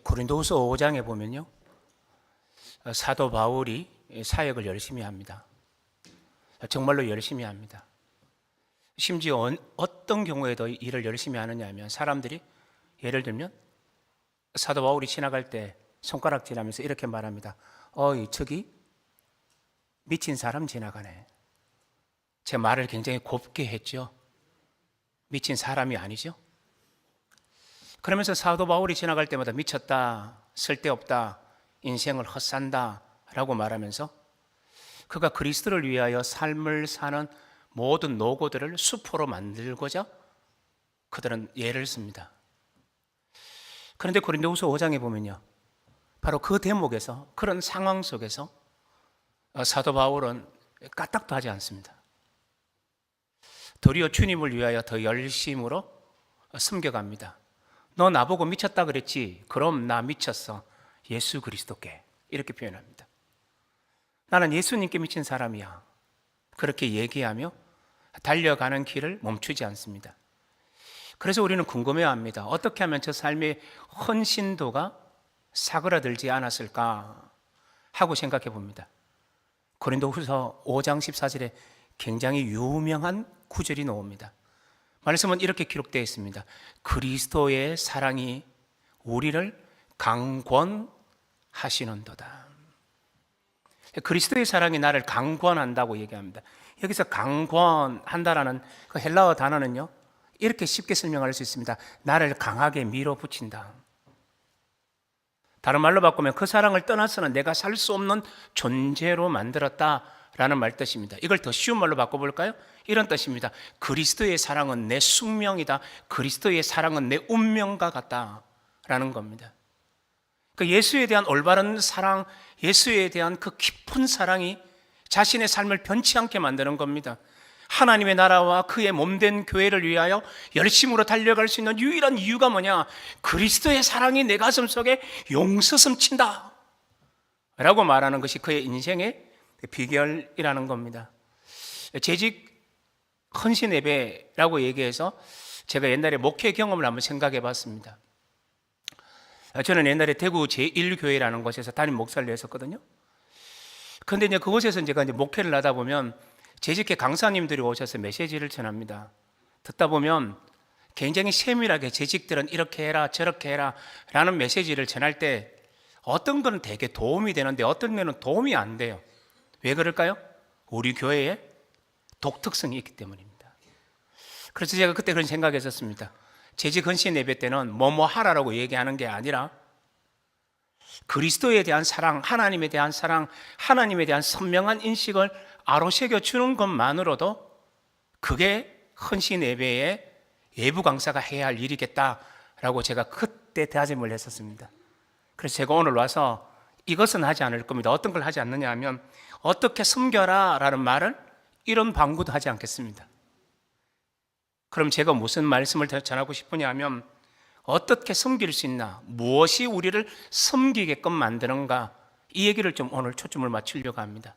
고린도후서 5장에 보면요, 사도 바울이 사역을 열심히 합니다. 정말로 열심히 합니다. 심지어 어떤 경우에도 일을 열심히 하느냐 하면, 사람들이 예를 들면 사도 바울이 지나갈 때 손가락질하면서 이렇게 말합니다. 저기 미친 사람 지나가네. 제 말을 굉장히 곱게 했죠. 미친 사람이 아니죠. 그러면서 사도 바울이 지나갈 때마다 미쳤다, 쓸데없다, 인생을 헛산다 라고 말하면서 그가 그리스도를 위하여 삶을 사는 모든 노고들을 수포로 만들고자 그들은 예를 씁니다. 그런데 고린도후서 5장에 보면요, 바로 그 대목에서, 그런 상황 속에서 사도 바울은 까딱도 하지 않습니다. 도리어 주님을 위하여 더 열심으로 섬겨갑니다. 너 나보고 미쳤다 그랬지? 그럼 나 미쳤어. 예수 그리스도께. 이렇게 표현합니다. 나는 예수님께 미친 사람이야. 그렇게 얘기하며 달려가는 길을 멈추지 않습니다. 그래서 우리는 궁금해합니다. 어떻게 하면 저 삶의 헌신도가 사그라들지 않았을까 하고 생각해 봅니다. 고린도후서 5장 14절에 굉장히 유명한 구절이 나옵니다. 말씀은 이렇게 기록되어 있습니다. 그리스도의 사랑이 우리를 강권하시는도다. 그리스도의 사랑이 나를 강권한다고 얘기합니다. 여기서 강권한다라는 그 헬라어 단어는요, 이렇게 쉽게 설명할 수 있습니다. 나를 강하게 밀어붙인다. 다른 말로 바꾸면 그 사랑을 떠나서는 내가 살 수 없는 존재로 만들었다라는 말 뜻입니다. 이걸 더 쉬운 말로 바꿔볼까요? 이런 뜻입니다. 그리스도의 사랑은 내 숙명이다. 그리스도의 사랑은 내 운명과 같다라는 겁니다. 그 예수에 대한 올바른 사랑, 예수에 대한 그 깊은 사랑이 자신의 삶을 변치 않게 만드는 겁니다. 하나님의 나라와 그의 몸된 교회를 위하여 열심으로 달려갈 수 있는 유일한 이유가 뭐냐? 그리스도의 사랑이 내 가슴 속에 용서슴 친다 라고 말하는 것이 그의 인생의 비결이라는 겁니다. 재직 헌신 예배라고 얘기해서 제가 옛날에 목회 경험을 한번 생각해 봤습니다. 저는 옛날에 대구 제1교회라는 곳에서 담임 목사를 했었거든요. 그런데 이제 그곳에서 제가 이제 목회를 하다 보면 재직회 강사님들이 오셔서 메시지를 전합니다. 듣다 보면 굉장히 세밀하게 재직들은 이렇게 해라 저렇게 해라 라는 메시지를 전할 때 어떤 건 되게 도움이 되는데 어떤 거는 도움이 안 돼요. 왜 그럴까요? 우리 교회에 독특성이 있기 때문입니다. 그래서 제가 그때 그런 생각을 했었습니다. 재직 헌신 예배 때는 뭐뭐 하라라고 얘기하는 게 아니라 그리스도에 대한 사랑, 하나님에 대한 사랑, 하나님에 대한 선명한 인식을 아로새겨 주는 것만으로도 그게 헌신 예배의 예부 강사가 해야 할 일이겠다라고 제가 그때 다짐을 했었습니다. 그래서 제가 오늘 와서 이것은 하지 않을 겁니다. 어떤 걸 하지 않느냐 하면 어떻게 섬겨라 라는 말을 이런 방구도 하지 않겠습니다. 그럼 제가 무슨 말씀을 전하고 싶으냐 하면 어떻게 섬길 수 있나, 무엇이 우리를 섬기게끔 만드는가, 이 얘기를 좀 오늘 초점을 맞추려고 합니다.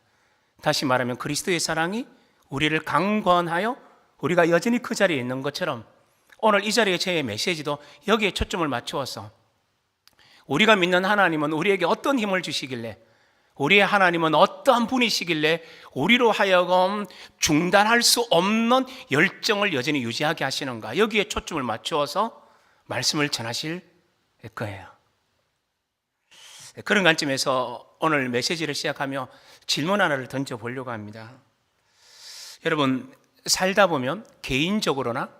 다시 말하면 그리스도의 사랑이 우리를 강권하여 우리가 여전히 그 자리에 있는 것처럼 오늘 이 자리에 제 메시지도 여기에 초점을 맞추어서 우리가 믿는 하나님은 우리에게 어떤 힘을 주시길래, 우리의 하나님은 어떠한 분이시길래 우리로 하여금 중단할 수 없는 열정을 여전히 유지하게 하시는가, 여기에 초점을 맞추어서 말씀을 전하실 거예요. 그런 관점에서 오늘 메시지를 시작하며 질문 하나를 던져보려고 합니다. 여러분, 살다 보면 개인적으로나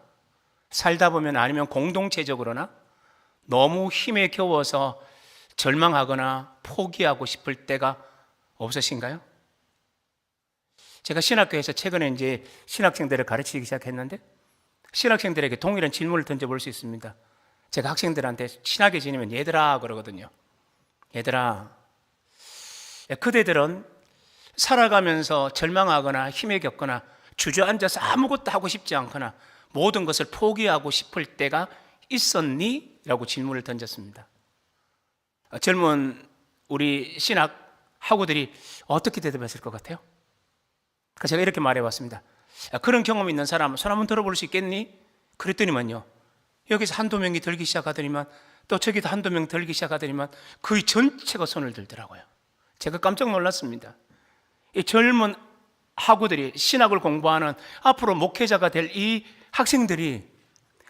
살다 보면 아니면 공동체적으로나 너무 힘에 겨워서 절망하거나 포기하고 싶을 때가 없으신가요? 제가 신학교에서 최근에 이제 신학생들을 가르치기 시작했는데 신학생들에게 동일한 질문을 던져볼 수 있습니다. 제가 학생들한테 친하게 지내면 얘들아 그러거든요. 얘들아, 그대들은 살아가면서 절망하거나 힘에 겪거나 주저앉아서 아무것도 하고 싶지 않거나 모든 것을 포기하고 싶을 때가 있었니? 라고 질문을 던졌습니다. 젊은 우리 신학 학우들이 어떻게 대답했을 것 같아요? 제가 이렇게 말해봤습니다. 그런 경험이 있는 사람 손 한번 들어볼 수 있겠니? 그랬더니만요, 여기서 한두 명이 들기 시작하더니만 또 저기도 한두 명 들기 시작하더니만 거의 전체가 손을 들더라고요. 제가 깜짝 놀랐습니다. 이 젊은 학우들이, 신학을 공부하는 앞으로 목회자가 될 이 학생들이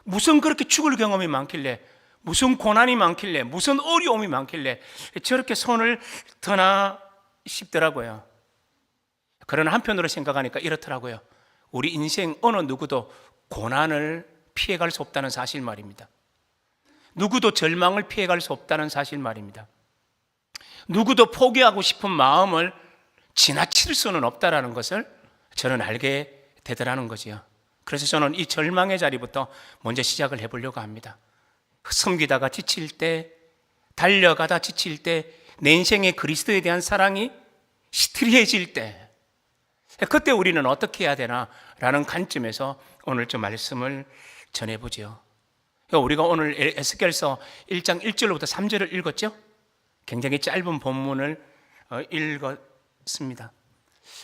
무슨 그렇게 죽을 경험이 많길래, 무슨 고난이 많길래, 무슨 어려움이 많길래 저렇게 손을 드나 싶더라고요. 그러나 한편으로 생각하니까 이렇더라고요. 우리 인생 어느 누구도 고난을 피해갈 수 없다는 사실 말입니다. 누구도 절망을 피해갈 수 없다는 사실 말입니다. 누구도 포기하고 싶은 마음을 지나칠 수는 없다는 것을 저는 알게 되더라는 거지요. 그래서 저는 이 절망의 자리부터 먼저 시작을 해보려고 합니다. 섬기다가 지칠 때, 달려가다 지칠 때, 내 인생의 그리스도에 대한 사랑이 시트리해질 때, 그때 우리는 어떻게 해야 되나라는 관점에서 오늘 좀 말씀을 전해보죠. 우리가 오늘 에스겔서 1장 1절부터 3절을 읽었죠? 굉장히 짧은 본문을 읽었습니다.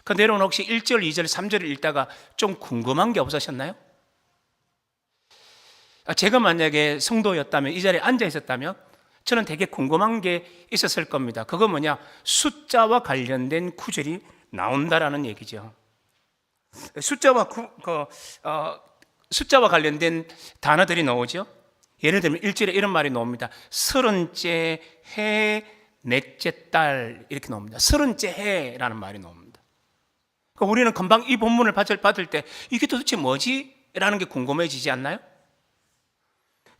그런데 여러분 혹시 1절, 2절, 3절을 읽다가 좀 궁금한 게 없으셨나요? 제가 만약에 성도였다면, 이 자리에 앉아 있었다면 저는 되게 궁금한 게 있었을 겁니다. 그거 뭐냐? 숫자와 관련된 구절이 나온다라는 얘기죠. 숫자와 관련된 단어들이 나오죠. 예를 들면 1절에 이런 말이 나옵니다. 30째 해 넷째 달 이렇게 나옵니다. 30째 해라는 말이 나옵니다. 그러니까 우리는 금방 이 본문을 받을 때 이게 도대체 뭐지? 라는 게 궁금해지지 않나요?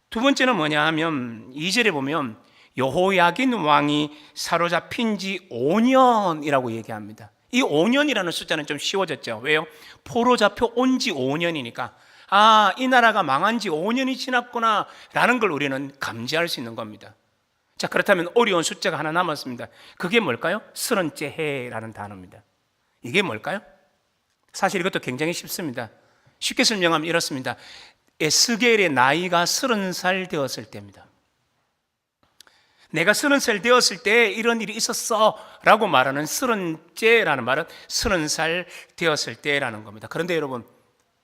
두 번째는 뭐냐 하면 2절에 보면 여호야긴 왕이 사로잡힌 지 5년이라고 얘기합니다. 이 5년이라는 숫자는 좀 쉬워졌죠. 왜요? 포로 잡혀 온 지 5년이니까 이 나라가 망한 지 5년이 지났구나 라는 걸 우리는 감지할 수 있는 겁니다. 자, 그렇다면 어려운 숫자가 하나 남았습니다. 그게 뭘까요? 30째 해라는 단어입니다. 이게 뭘까요? 사실 이것도 굉장히 쉽습니다. 쉽게 설명하면 이렇습니다. 에스겔의 나이가 30살 되었을 때입니다. 내가 30살 되었을 때 이런 일이 있었어 라고 말하는 30째라는 말은 30살 되었을 때라는 겁니다. 그런데 여러분,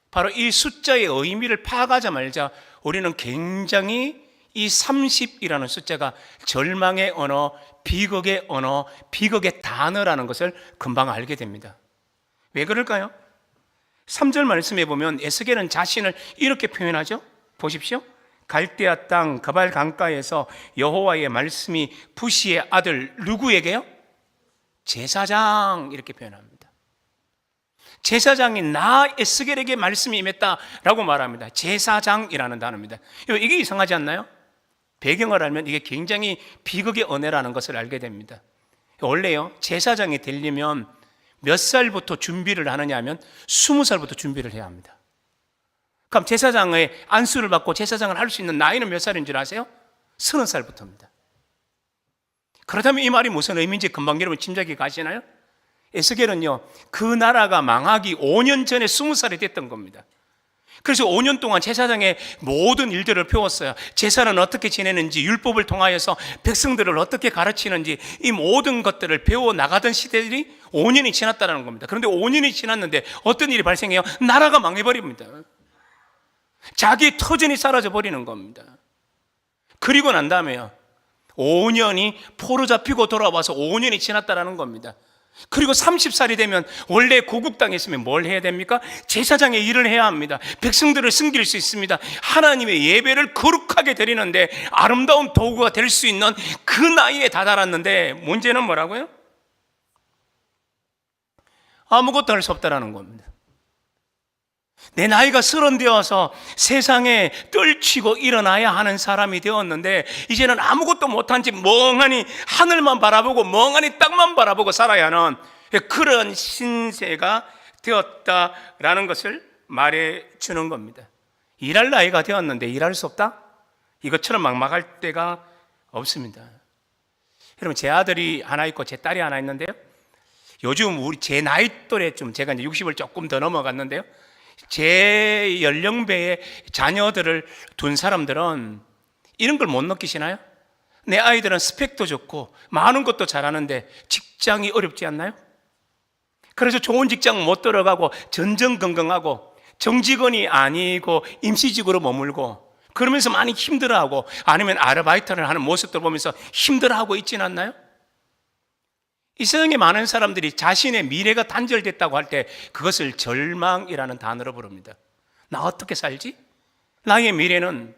바로 이 숫자의 의미를 파악하자마자 우리는 굉장히 이 30이라는 숫자가 절망의 언어, 비극의 언어, 비극의 단어라는 것을 금방 알게 됩니다. 왜 그럴까요? 3절 말씀에 보면 에스겔은 자신을 이렇게 표현하죠. 보십시오. 갈대아 땅 그발 강가에서 여호와의 말씀이 부시의 아들 누구에게요? 제사장 이렇게 표현합니다. 제사장이 나 에스겔에게 말씀이 임했다라고 말합니다. 제사장이라는 단어입니다. 이게 이상하지 않나요? 배경을 알면 이게 굉장히 비극의 은혜라는 것을 알게 됩니다. 원래요, 제사장이 되려면 몇 살부터 준비를 하느냐 하면 20살부터 준비를 해야 합니다. 그럼 제사장의 안수를 받고 제사장을 할 수 있는 나이는 몇 살인 줄 아세요? 30살부터입니다. 그렇다면 이 말이 무슨 의미인지 금방 여러분 짐작이 가시나요? 에스겔은요, 그 나라가 망하기 5년 전에 20살이 됐던 겁니다. 그래서 5년 동안 제사장의 모든 일들을 배웠어요. 제사는 어떻게 지내는지, 율법을 통하여서 백성들을 어떻게 가르치는지 이 모든 것들을 배워 나가던 시대들이 5년이 지났다는 겁니다. 그런데 5년이 지났는데 어떤 일이 발생해요? 나라가 망해버립니다. 자기 터전이 사라져 버리는 겁니다. 그리고 난 다음에요, 5년이 포로 잡히고 돌아와서 5년이 지났다는 겁니다. 그리고 30살이 되면 원래 고국 땅에 있으면 뭘 해야 됩니까? 제사장의 일을 해야 합니다. 백성들을 섬길 수 있습니다. 하나님의 예배를 거룩하게 드리는데 아름다운 도구가 될 수 있는 그 나이에 다다랐는데 문제는 뭐라고요? 아무것도 할 수 없다라는 겁니다. 내 나이가 30 되어서 세상에 떨치고 일어나야 하는 사람이 되었는데 이제는 아무것도 못한 채 멍하니 하늘만 바라보고 멍하니 땅만 바라보고 살아야 하는 그런 신세가 되었다라는 것을 말해주는 겁니다. 일할 나이가 되었는데 일할 수 없다? 이것처럼 막막할 때가 없습니다. 여러분, 제 아들이 하나 있고 제 딸이 하나 있는데요, 요즘 제 나이 또래 제가 이제 60을 조금 더 넘어갔는데요, 제 연령배의 자녀들을 둔 사람들은 이런 걸 못 느끼시나요? 내 아이들은 스펙도 좋고 많은 것도 잘하는데 직장이 어렵지 않나요? 그래서 좋은 직장 못 들어가고 전전긍긍하고 정직원이 아니고 임시직으로 머물고, 그러면서 많이 힘들어하고 아니면 아르바이트를 하는 모습들 보면서 힘들어하고 있지는 않나요? 이 세상에 많은 사람들이 자신의 미래가 단절됐다고 할 때 그것을 절망이라는 단어로 부릅니다. 나 어떻게 살지? 나의 미래는,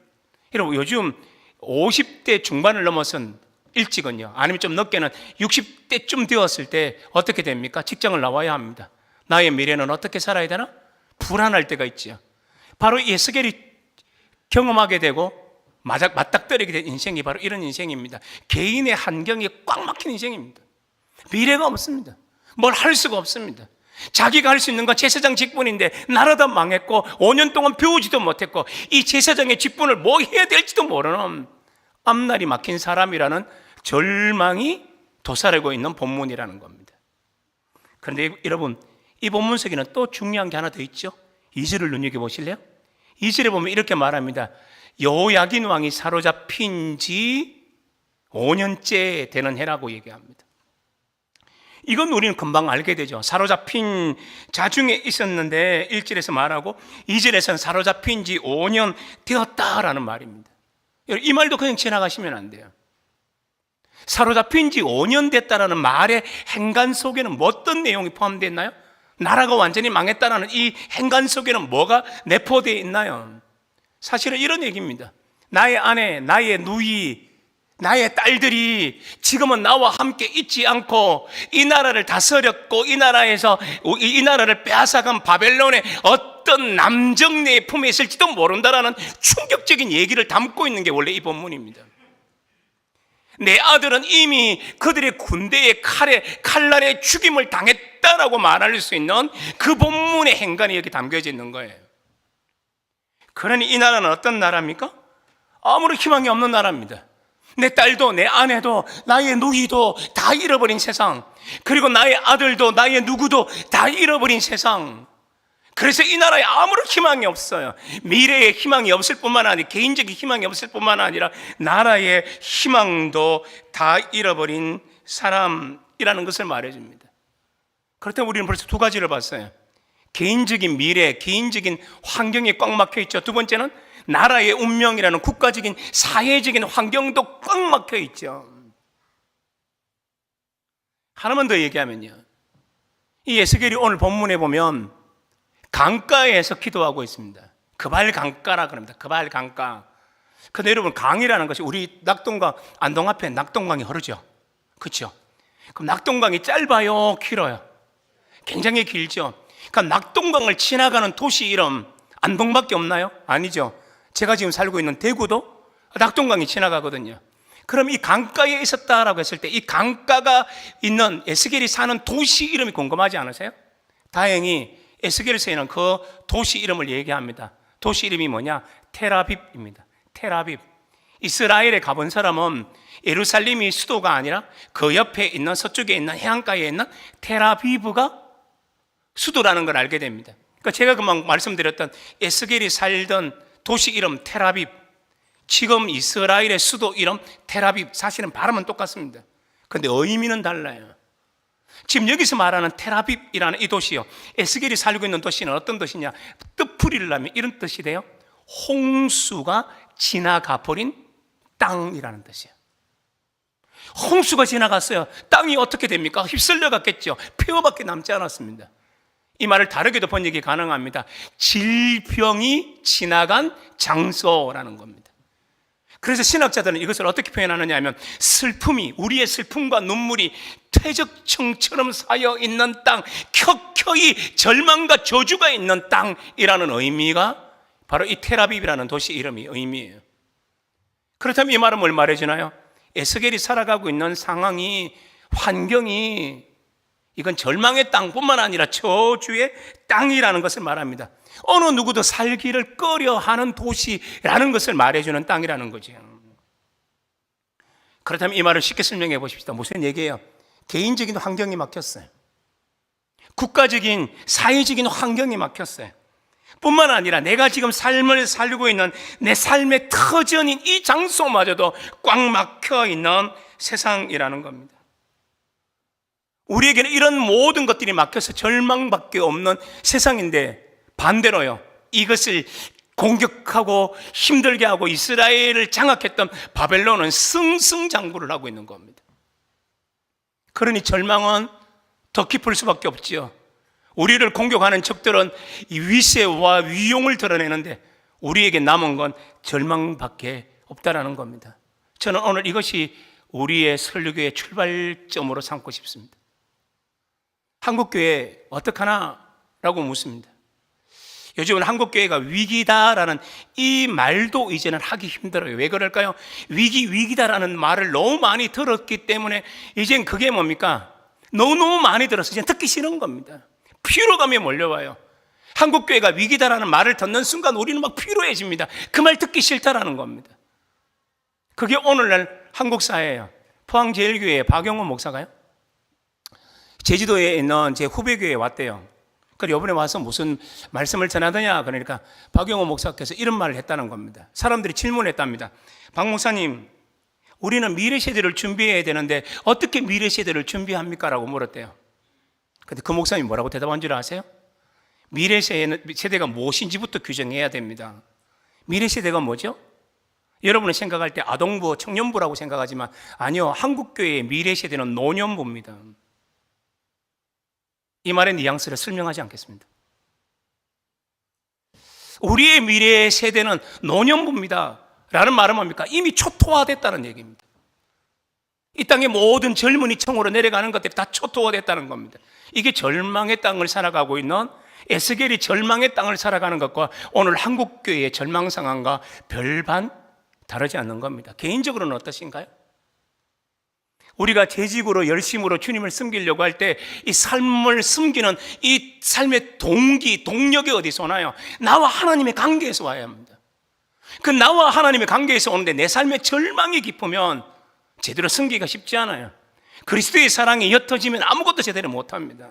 여러분 요즘 50대 중반을 넘어선 일찍은요, 아니면 좀 늦게는 60대쯤 되었을 때 어떻게 됩니까? 직장을 나와야 합니다. 나의 미래는 어떻게 살아야 되나? 불안할 때가 있죠. 바로 에스겔이 경험하게 되고 맞닥뜨리게 된 인생이 바로 이런 인생입니다. 개인의 환경이 꽉 막힌 인생입니다. 미래가 없습니다. 뭘 할 수가 없습니다. 자기가 할 수 있는 건 제사장 직분인데 나라도 망했고 5년 동안 배우지도 못했고 이 제사장의 직분을 뭐 해야 될지도 모르는 앞날이 막힌 사람이라는 절망이 도사리고 있는 본문이라는 겁니다. 그런데 여러분, 이 본문 속에는 또 중요한 게 하나 더 있죠. 2절을 눈여겨보실래요? 2절에 보면 이렇게 말합니다. 여호야긴 왕이 사로잡힌 지 5년째 되는 해라고 얘기합니다. 이건 우리는 금방 알게 되죠. 사로잡힌 자중에 있었는데 1절에서 말하고 2절에서는 사로잡힌 지 5년 되었다라는 말입니다. 이 말도 그냥 지나가시면 안 돼요. 사로잡힌 지 5년 됐다라는 말의 행간 속에는 뭐 어떤 내용이 포함되어 있나요? 나라가 완전히 망했다라는 이 행간 속에는 뭐가 내포되어 있나요? 사실은 이런 얘기입니다. 나의 아내, 나의 누이, 나의 딸들이 지금은 나와 함께 있지 않고 이 나라를 다스렸고 이 나라를 빼앗아간 바벨론의 어떤 남정네의 품에 있을지도 모른다라는 충격적인 얘기를 담고 있는 게 원래 이 본문입니다. 내 아들은 이미 그들의 군대의 칼날에 죽임을 당했다라고 말할 수 있는 그 본문의 행간이 여기 담겨져 있는 거예요. 그러니 이 나라는 어떤 나라입니까? 아무런 희망이 없는 나라입니다. 내 딸도 내 아내도 나의 누이도 다 잃어버린 세상, 그리고 나의 아들도 나의 누구도 다 잃어버린 세상. 그래서 이 나라에 아무런 희망이 없어요. 미래에 희망이 없을 뿐만 아니라 개인적인 희망이 없을 뿐만 아니라 나라의 희망도 다 잃어버린 사람이라는 것을 말해줍니다. 그렇다면 우리는 벌써 두 가지를 봤어요. 개인적인 미래, 개인적인 환경이 꽉 막혀 있죠. 두 번째는 나라의 운명이라는 국가적인 사회적인 환경도 꽉 막혀 있죠. 하나만 더 얘기하면요, 이 에스겔이 오늘 본문에 보면 강가에서 기도하고 있습니다. 그발 강가라 그럽니다. 그발 강가. 근데 여러분, 강이라는 것이 우리 낙동강, 안동 앞에 낙동강이 흐르죠. 그렇죠? 그럼 낙동강이 짧아요, 길어요? 굉장히 길죠. 그러니까 낙동강을 지나가는 도시 이름 안동밖에 없나요? 아니죠. 제가 지금 살고 있는 대구도 낙동강이 지나가거든요. 그럼 이 강가에 있었다라고 했을 때 이 강가가 있는 에스겔이 사는 도시 이름이 궁금하지 않으세요? 다행히 에스겔서에는 그 도시 이름을 얘기합니다. 도시 이름이 뭐냐? 텔아빕입니다. 텔아빕. 이스라엘에 가본 사람은 예루살렘이 수도가 아니라 그 옆에 있는 서쪽에 있는 해안가에 있는 텔아비브가 수도라는 걸 알게 됩니다. 그러니까 제가 금방 말씀드렸던 에스겔이 살던 도시 이름 텔아빕, 지금 이스라엘의 수도 이름 텔아빕, 사실은 발음은 똑같습니다. 그런데 의미는 달라요. 지금 여기서 말하는 텔아빕이라는 이 도시요, 에스겔이 살고 있는 도시는 어떤 도시냐? 뜻풀이를 하면 이런 뜻이 돼요. 홍수가 지나가 버린 땅이라는 뜻이에요. 홍수가 지나갔어요. 땅이 어떻게 됩니까? 휩쓸려 갔겠죠. 폐허밖에 남지 않았습니다. 이 말을 다르게도 번역이 가능합니다. 질병이 지나간 장소라는 겁니다. 그래서 신학자들은 이것을 어떻게 표현하느냐 하면, 슬픔이, 우리의 슬픔과 눈물이 퇴적청처럼 쌓여 있는 땅, 켜켜이 절망과 저주가 있는 땅이라는 의미가 바로 이 텔아빕이라는 도시 이름의 의미예요. 그렇다면 이 말은 뭘 말해주나요? 에스겔이 살아가고 있는 상황이, 환경이 이건 절망의 땅뿐만 아니라 저주의 땅이라는 것을 말합니다. 어느 누구도 살기를 꺼려하는 도시라는 것을 말해주는 땅이라는 거죠. 그렇다면 이 말을 쉽게 설명해 보십시다. 무슨 얘기예요? 개인적인 환경이 막혔어요. 국가적인, 사회적인 환경이 막혔어요. 뿐만 아니라 내가 지금 삶을 살고 있는 내 삶의 터전인 이 장소마저도 꽉 막혀 있는 세상이라는 겁니다. 우리에게는 이런 모든 것들이 막혀서 절망밖에 없는 세상인데, 반대로요, 이것을 공격하고 힘들게 하고 이스라엘을 장악했던 바벨론은 승승장구를 하고 있는 겁니다. 그러니 절망은 더 깊을 수밖에 없지요. 우리를 공격하는 적들은 이 위세와 위용을 드러내는데 우리에게 남은 건 절망밖에 없다라는 겁니다. 저는 오늘 이것이 우리의 설교의 출발점으로 삼고 싶습니다. 한국교회 어떡하나? 라고 묻습니다. 요즘은 한국교회가 위기다라는 이 말도 이제는 하기 힘들어요. 왜 그럴까요? 위기다라는 말을 너무 많이 들었기 때문에 이젠 그게 뭡니까? 너무너무 많이 들어서 이제 듣기 싫은 겁니다. 피로감이 몰려와요. 한국교회가 위기다라는 말을 듣는 순간 우리는 막 피로해집니다. 그 말 듣기 싫다라는 겁니다. 그게 오늘날 한국 사회예요. 포항제일교회 박영호 목사가요, 제주도에 있는 제 후배교회에 왔대요. 그래서 이번에 와서 무슨 말씀을 전하더냐 그러니까 박영호 목사께서 이런 말을 했다는 겁니다. 사람들이 질문했답니다. 박 목사님, 우리는 미래 세대를 준비해야 되는데 어떻게 미래 세대를 준비합니까? 라고 물었대요. 근데 그 목사님이 뭐라고 대답한 줄 아세요? 미래 세대가 무엇인지부터 규정해야 됩니다. 미래 세대가 뭐죠? 여러분은 생각할 때 아동부, 청년부라고 생각하지만 아니요, 한국교회의 미래 세대는 노년부입니다. 이 말의 뉘앙스를 설명하지 않겠습니다. 우리의 미래의 세대는 노년부입니다 라는 말은 뭡니까? 이미 초토화됐다는 얘기입니다. 이 땅의 모든 젊은이 층으로 내려가는 것들이 다 초토화됐다는 겁니다. 이게 절망의 땅을 살아가고 있는, 에스겔이 절망의 땅을 살아가는 것과 오늘 한국교회의 절망 상황과 별반 다르지 않는 겁니다. 개인적으로는 어떠신가요? 우리가 재직으로 열심으로 주님을 섬기려고 할 때 이 삶을 섬기는 이 삶의 동기, 동력이 어디서 오나요? 나와 하나님의 관계에서 와야 합니다. 그 나와 하나님의 관계에서 오는데 내 삶의 절망이 깊으면 제대로 섬기기가 쉽지 않아요. 그리스도의 사랑이 옅어지면 아무것도 제대로 못합니다.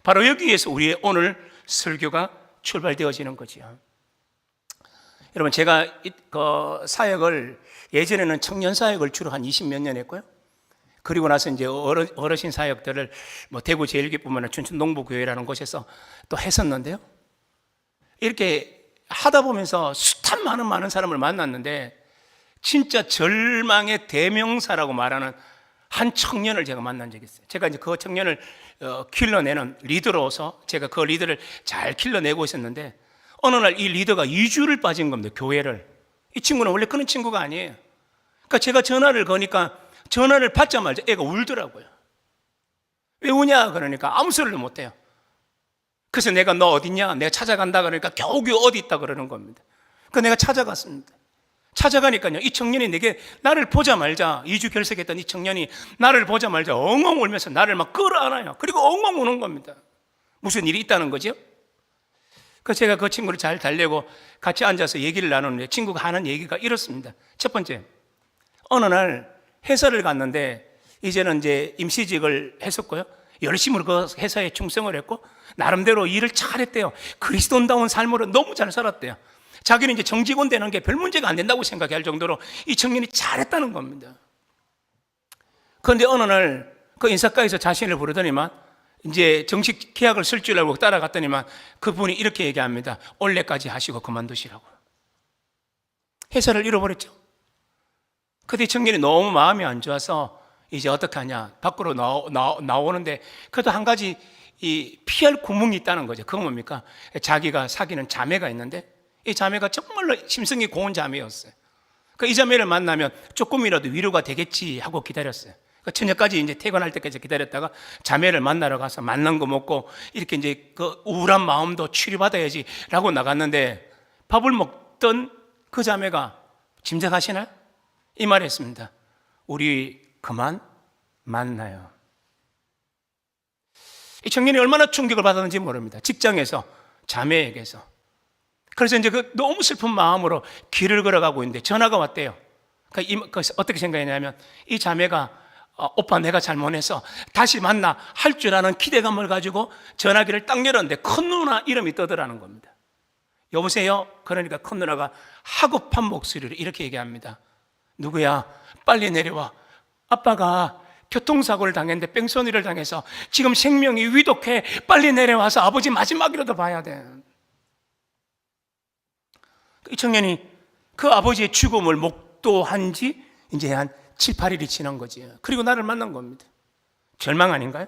바로 여기에서 우리의 오늘 설교가 출발되어지는 거지요. 여러분, 제가 그 사역을 예전에는 청년 사역을 주로 한 20몇 년 했고요. 그리고 나서 이제 어르신 사역들을 뭐 대구 제일교회뿐만 아니라 춘천 농부교회라는 곳에서 또 했었는데요. 이렇게 하다 보면서 숱한 많은 사람을 만났는데 진짜 절망의 대명사라고 말하는 한 청년을 제가 만난 적이 있어요. 제가 이제 그 청년을 길러내는 리더로서 제가 그 리더를 잘 길러내고 있었는데 어느 날 이 리더가 2주를 빠진 겁니다. 교회를. 이 친구는 원래 그런 친구가 아니에요. 그러니까 제가 전화를 거니까 전화를 받자마자 애가 울더라고요. 왜 우냐 그러니까 아무 소리를 못해요. 그래서 내가 너 어딨냐? 내가 찾아간다 그러니까 겨우겨우 어디 있다 그러는 겁니다. 그래서 내가 찾아갔습니다. 찾아가니까요, 이 청년이 내게 나를 보자마자, 2주 결석했던 이 청년이 나를 보자마자 엉엉 울면서 나를 막 끌어안아요. 그리고 엉엉 우는 겁니다. 무슨 일이 있다는 거죠? 그래서 제가 그 친구를 잘 달래고 같이 앉아서 얘기를 나누는데 친구가 하는 얘기가 이렇습니다. 첫 번째, 어느 날 회사를 갔는데 이제는 이제 임시직을 했었고요. 열심히 그 회사에 충성을 했고 나름대로 일을 잘했대요. 그리스도인다운 삶으로 너무 잘 살았대요. 자기는 이제 정직원 되는 게 별 문제가 안 된다고 생각할 정도로 이 청년이 잘했다는 겁니다. 그런데 어느 날 그 인사과에서 자신을 부르더니만 이제 정식 계약을 쓸 줄 알고 따라갔더니만 그분이 이렇게 얘기합니다. 올해까지 하시고 그만두시라고. 회사를 잃어버렸죠. 그때 청년이 너무 마음이 안 좋아서 이제 어떻게 하냐, 밖으로 나오는데 그래도 한 가지 이 피할 구멍이 있다는 거죠. 그건 뭡니까? 자기가 사귀는 자매가 있는데 이 자매가 정말로 심성이 고운 자매였어요. 이 자매를 만나면 조금이라도 위로가 되겠지 하고 기다렸어요. 저녁까지 이제 퇴근할 때까지 기다렸다가 자매를 만나러 가서 만난 거 먹고 이렇게 이제 그 우울한 마음도 치료받아야지 라고 나갔는데 밥을 먹던 그 자매가 짐작하시나요? 이 말 했습니다. 우리 그만 만나요. 이 청년이 얼마나 충격을 받았는지 모릅니다. 직장에서, 자매에게서. 그래서 이제 그 너무 슬픈 마음으로 길을 걸어가고 있는데 전화가 왔대요. 그러니까 어떻게 생각했냐면 이 자매가 오빠 내가 잘못해서 다시 만나 할 줄 아는 기대감을 가지고 전화기를 딱 열었는데 큰 누나 이름이 떠더라는 겁니다. 여보세요? 그러니까 큰 누나가 하급한 목소리로 이렇게 얘기합니다. 누구야? 빨리 내려와. 아빠가 교통사고를 당했는데 뺑소니를 당해서 지금 생명이 위독해. 빨리 내려와서 아버지 마지막이라도 봐야 돼. 이 청년이 그 아버지의 죽음을 목도한 지 이제 한 7, 8일이 지난 거지. 그리고 나를 만난 겁니다. 절망 아닌가요?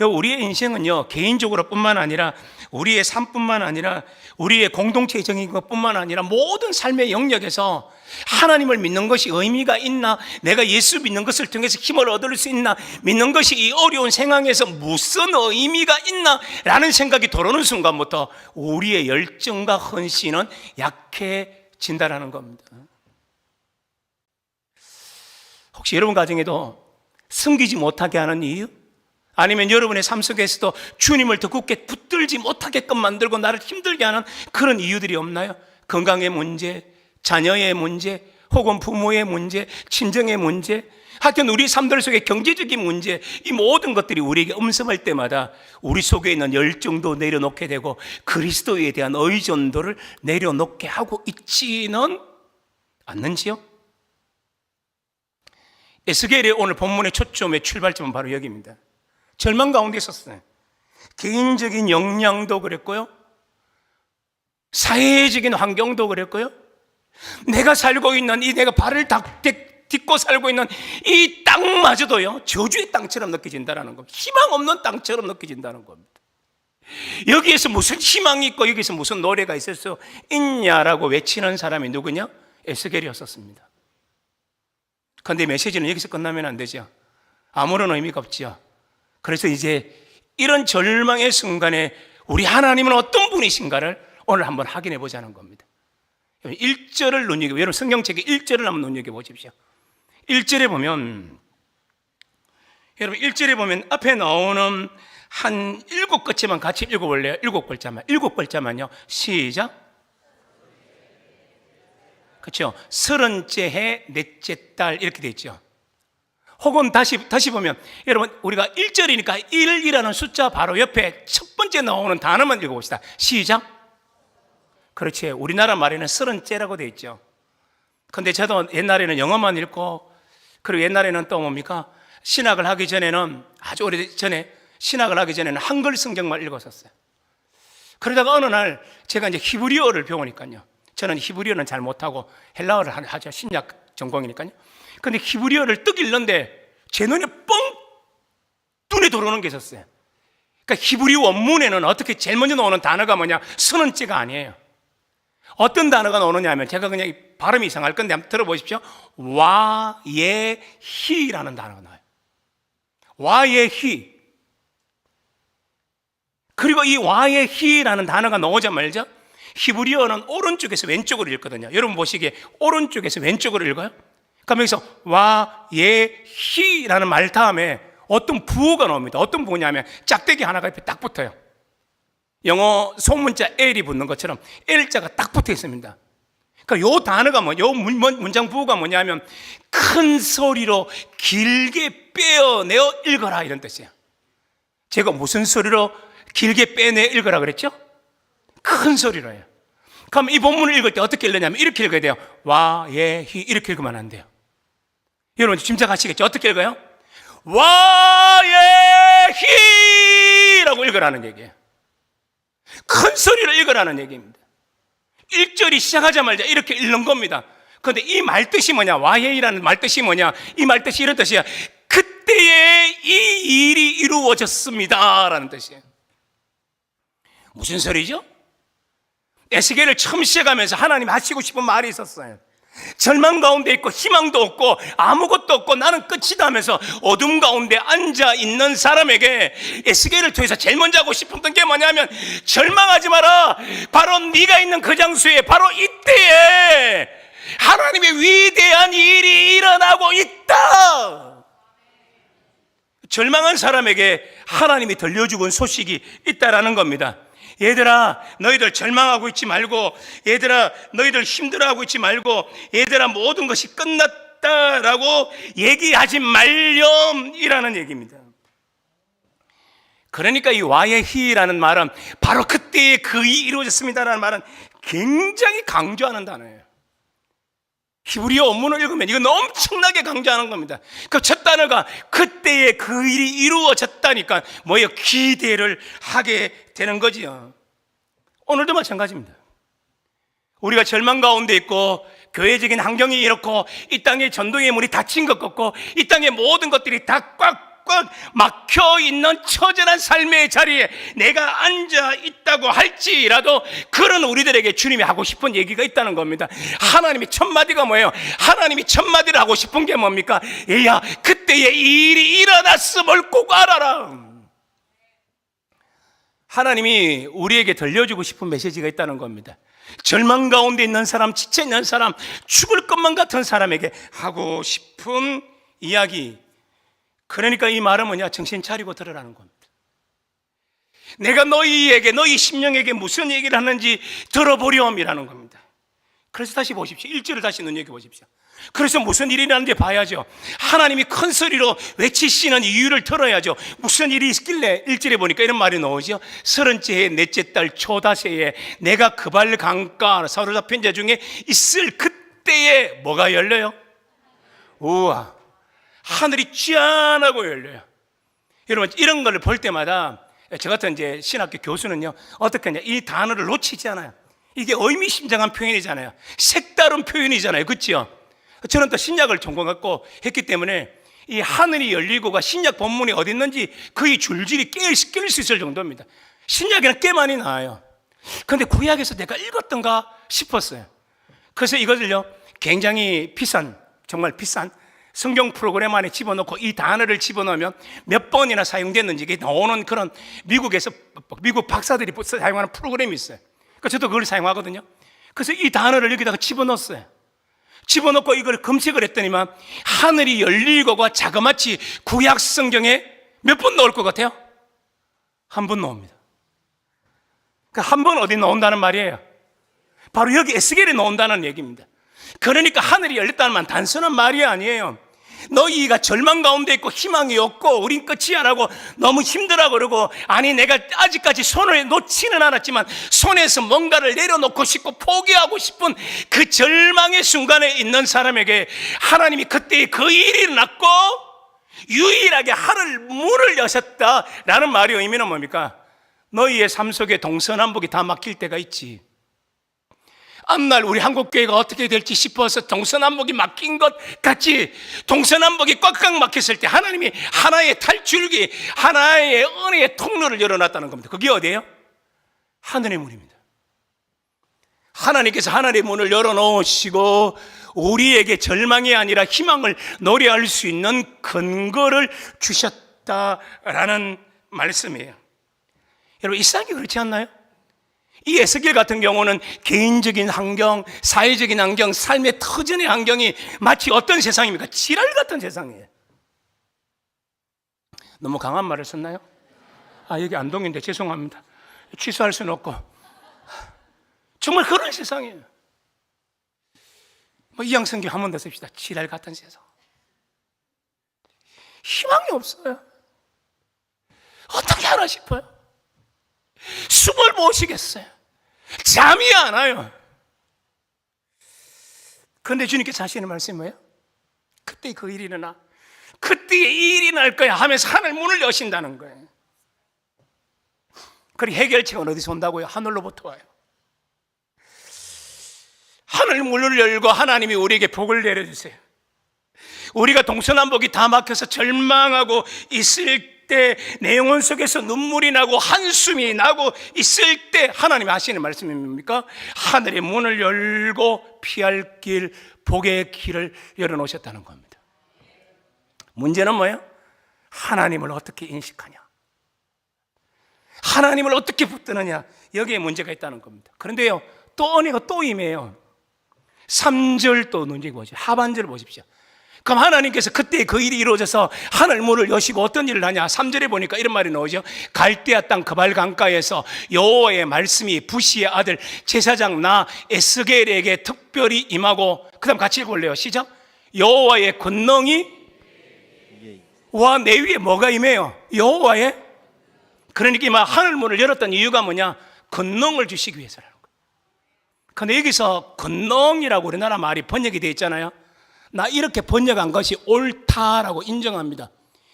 우리의 인생은요, 개인적으로 뿐만 아니라 우리의 삶뿐만 아니라 우리의 공동체적인 것뿐만 아니라 모든 삶의 영역에서 하나님을 믿는 것이 의미가 있나, 내가 예수 믿는 것을 통해서 힘을 얻을 수 있나, 믿는 것이 이 어려운 상황에서 무슨 의미가 있나 라는 생각이 들어오는 순간부터 우리의 열정과 헌신은 약해진다라는 겁니다. 혹시 여러분 가정에도 섬기지 못하게 하는 이유? 아니면 여러분의 삶 속에서도 주님을 더 굳게 붙들지 못하게끔 만들고 나를 힘들게 하는 그런 이유들이 없나요? 건강의 문제, 자녀의 문제, 혹은 부모의 문제, 친정의 문제, 하여튼 우리 삶들 속의 경제적인 문제, 이 모든 것들이 우리에게 음습할 때마다 우리 속에 있는 열정도 내려놓게 되고 그리스도에 대한 의존도를 내려놓게 하고 있지는 않는지요? 에스겔의 오늘 본문의 초점의 출발점은 바로 여기입니다. 절망 가운데 있었어요. 개인적인 역량도 그랬고요, 사회적인 환경도 그랬고요, 내가 살고 있는 이 내가 발을 딛고 살고 있는 이 땅마저도요 저주의 땅처럼 느껴진다는 겁니다. 희망 없는 땅처럼 느껴진다는 겁니다. 여기에서 무슨 희망이 있고 여기서 무슨 노래가 있을 수 있냐라고 외치는 사람이 누구냐? 에스겔이었었습니다. 그런데 메시지는 여기서 끝나면 안 되죠. 아무런 의미가 없지요. 그래서 이제 이런 절망의 순간에 우리 하나님은 어떤 분이신가를 오늘 한번 확인해 보자는 겁니다. 1절을 눈여겨보세요. 여러분 성경책의 1절을 한번 눈여겨보십시오. 1절에 보면, 여러분 1절에 보면 앞에 나오는 한 7글자만 같이 읽어볼래요? 7글자만요. 시작. 그렇죠? 30째 해 넷째 달 이렇게 돼 있죠. 혹은 다시 보면, 여러분 우리가 1절이니까 1이라는 숫자 바로 옆에 첫 번째 나오는 단어만 읽어봅시다. 시작. 그렇지, 우리나라 말에는 30째라고 돼 있죠. 근데 저도 옛날에는 영어만 읽고, 그리고 옛날에는 또 뭡니까? 신학을 하기 전에는, 아주 오래전에 신학을 하기 전에는 한글 성경만 읽었었어요. 그러다가 어느 날 제가 이제 히브리어를 배우니까요, 저는 히브리어는 잘 못하고 헬라어를 하죠. 신약 전공이니까요. 근데 히브리어를 떡 읽는데 제 눈에 눈에 들어오는 게 있었어요. 그러니까 히브리 원문에는 어떻게 제일 먼저 나오는 단어가 뭐냐? 30째가 아니에요. 어떤 단어가 나오느냐 하면, 제가 그냥 발음이 이상할 건데 한번 들어보십시오. 와예히라는 단어가 나와요. 와예히. 그리고 이 와예히라는 단어가 나오자마자 히브리어는 오른쪽에서 왼쪽으로 읽거든요. 여러분 보시기에 오른쪽에서 왼쪽으로 읽어요. 그럼 여기서 와예히라는 말 다음에 어떤 부호가 나옵니다. 어떤 부호냐면 짝대기 하나가 옆에 딱 붙어요. 영어 소문자 L이 붙는 것처럼 L자가 딱 붙어 있습니다. 그러니까 요 단어가 요 문장 부호가 뭐냐면 큰 소리로 길게 빼어내어 읽어라 이런 뜻이에요. 제가 무슨 소리로 길게 빼내 읽어라 그랬죠? 큰 소리로 해요. 그럼 이 본문을 읽을 때 어떻게 읽느냐면 이렇게 읽어야 돼요. 와예히 이렇게 읽으면 안 돼요. 여러분 짐작하시겠죠? 어떻게 읽어요? 와예히라고 읽으라는 얘기예요. 큰 소리로 읽으라는 얘기입니다. 1절이 시작하자마자 이렇게 읽는 겁니다. 그런데 이 말뜻이 뭐냐? 와예히라는 말뜻이 뭐냐? 이 말뜻이 이런 뜻이야. 그때에 이 일이 이루어졌습니다 라는 뜻이에요. 무슨 소리죠? 에스겔을 처음 시작하면서 하나님 하시고 싶은 말이 있었어요. 절망 가운데 있고 희망도 없고 아무것도 없고 나는 끝이다 하면서 어둠 가운데 앉아 있는 사람에게 에스겔을 통해서 제일 먼저 하고 싶었던 게 뭐냐면, 절망하지 마라. 바로 네가 있는 그 장소에 바로 이때에 하나님의 위대한 일이 일어나고 있다. 절망한 사람에게 하나님이 들려주고 소식이 있다라는 겁니다. 얘들아 너희들 절망하고 있지 말고, 얘들아 너희들 힘들어하고 있지 말고, 얘들아 모든 것이 끝났다라고 얘기하지 말렴이라는 얘기입니다. 그러니까 이 와예히라는 말은 바로 그때에 그 일이 이루어졌습니다라는 말은 굉장히 강조하는 단어예요. 히브리어 원문을 읽으면 이건 엄청나게 강조하는 겁니다. 그 첫 단어가 그때에 그 일이 이루어졌다니까 뭐예요? 기대를 하게 되는 거지요. 오늘도 마찬가지입니다. 우리가 절망 가운데 있고 교회적인 환경이 이렇고 이 땅에 전도의 문이 닫힌 것 같고 이 땅의 모든 것들이 다 꽉꽉 막혀 있는 처절한 삶의 자리에 내가 앉아 있다고 할지라도 그런 우리들에게 주님이 하고 싶은 얘기가 있다는 겁니다. 하나님이 첫 마디가 뭐예요? 하나님이 첫 마디를 하고 싶은 게 뭡니까? 얘야, 그때에 이 일이 일어났음을 꼭 알아라. 하나님이 우리에게 들려주고 싶은 메시지가 있다는 겁니다. 절망 가운데 있는 사람, 지쳐 있는 사람, 죽을 것만 같은 사람에게 하고 싶은 이야기. 그러니까 이 말은 뭐냐? 정신 차리고 들으라는 겁니다. 내가 너희에게, 너희 심령에게 무슨 얘기를 하는지 들어보렴이라는 겁니다. 그래서 다시 보십시오. 1절을 다시 눈여겨보십시오. 그래서 무슨 일이 일어나는지 봐야죠. 하나님이 큰 소리로 외치시는 이유를 들어야죠. 무슨 일이 있길래 1절에 보니까 이런 말이 나오죠. 30째의 넷째 달 초다새에 내가 그발 강가 사로잡힌 자 중에 있을 그때에 뭐가 열려요? 우와, 하늘이 짠하고 열려요. 여러분, 이런 걸 볼 때마다 저 같은 이제 신학교 교수는요, 어떻게 하냐, 이 단어를 놓치지 않아요. 이게 의미심장한 표현이잖아요. 색다른 표현이잖아요. 그렇죠? 저는 또 신약을 전공했고 했기 때문에 이 하늘이 열리고가 신약 본문이 어디 있는지 거의 줄줄이 깰 수 있을 정도입니다. 신약에는 꽤 많이 나와요. 그런데 구약에서 내가 읽었던가 싶었어요. 그래서 이것을요, 굉장히 비싼, 정말 비싼 성경 프로그램 안에 집어넣고 이 단어를 집어넣으면 몇 번이나 사용됐는지 이게 나오는 그런 미국 박사들이 사용하는 프로그램이 있어요. 그러니까 저도 그걸 사용하거든요. 그래서 이 단어를 여기다가 집어넣었어요. 집어넣고 이걸 검색을 했더니만 하늘이 열리고가 자그마치 구약 성경에 몇 번 나올 것 같아요? 한 번 나옵니다. 그러니까 한 번 어디 나온다는 말이에요? 바로 여기 에스겔에 나온다는 얘기입니다. 그러니까 하늘이 열렸다는 말 단순한 말이 아니에요. 너희가 절망 가운데 있고 희망이 없고 우린 끝이 안 하고 너무 힘들어 그러고, 아니 내가 아직까지 손을 놓지는 않았지만 손에서 뭔가를 내려놓고 싶고 포기하고 싶은 그 절망의 순간에 있는 사람에게 하나님이 그때 그 일이 일어났고 유일하게 하늘 문을 여셨다라는 말의 의미는 뭡니까? 너희의 삶 속에 동서남북이 다 막힐 때가 있지. 앞날 우리 한국교회가 어떻게 될지 싶어서 동서남북이 막힌 것 같이 동서남북이 꽉꽉 막혔을 때 하나님이 하나의 탈출기, 하나의 은혜의 통로를 열어놨다는 겁니다. 그게 어디예요? 하늘의 문입니다. 하나님께서 하늘의 문을 열어놓으시고 우리에게 절망이 아니라 희망을 노래할 수 있는 근거를 주셨다라는 말씀이에요. 여러분, 이 세상이 그렇지 않나요? 이 에스겔 같은 경우는 개인적인 환경, 사회적인 환경, 삶의 터전의 환경이 마치 어떤 세상입니까? 지랄 같은 세상이에요. 너무 강한 말을 썼나요? 여기 안동인데 죄송합니다. 취소할 수는 없고. 정말 그런 세상이에요. 이양성경 한 번 더 씁시다. 지랄 같은 세상. 희망이 없어요. 어떻게 하나 싶어요. 숨을 못 쉬겠어요. 잠이 안 와요. 그런데 주님께서 하시는 말씀이 뭐예요? 그때 그 일이 일어나, 그때의 이 일이 날 거야 하면서 하늘 문을 여신다는 거예요. 그리고 해결책은 어디서 온다고요? 하늘로부터 와요. 하늘 문을 열고 하나님이 우리에게 복을 내려주세요. 우리가 동서남북이 다 막혀서 절망하고 있을 때, 내 영혼 속에서 눈물이 나고 한숨이 나고 있을 때 하나님이 하시는 말씀이 뭡니까? 하늘의 문을 열고 피할 길, 복의 길을 열어놓으셨다는 겁니다. 문제는 뭐예요? 하나님을 어떻게 인식하냐, 하나님을 어떻게 붙드느냐, 여기에 문제가 있다는 겁니다. 그런데요, 또 은혜가 또 임해요. 3절 또 눈여겨 보십시오. 하반절을 보십시오. 그럼 하나님께서 그때 그 일이 이루어져서 하늘 문을 여시고 어떤 일을 하냐? 3절에 보니까 이런 말이 나오죠. 갈대아 땅 그발 강가에서 여호와의 말씀이 부시의 아들 제사장 나 에스겔에게 특별히 임하고, 그 다음 같이 읽어볼래요? 시작. 여호와의 권능이 와 내 위에 뭐가 임해요? 여호와의, 그러니까 이 하늘 문을 열었던 이유가 뭐냐? 권능을 주시기 위해서라는 거예요. 근데 여기서 권능이라고 우리나라 말이 번역이 되어 있잖아요. 나 이렇게 번역한 것이 옳다라고 인정합니다.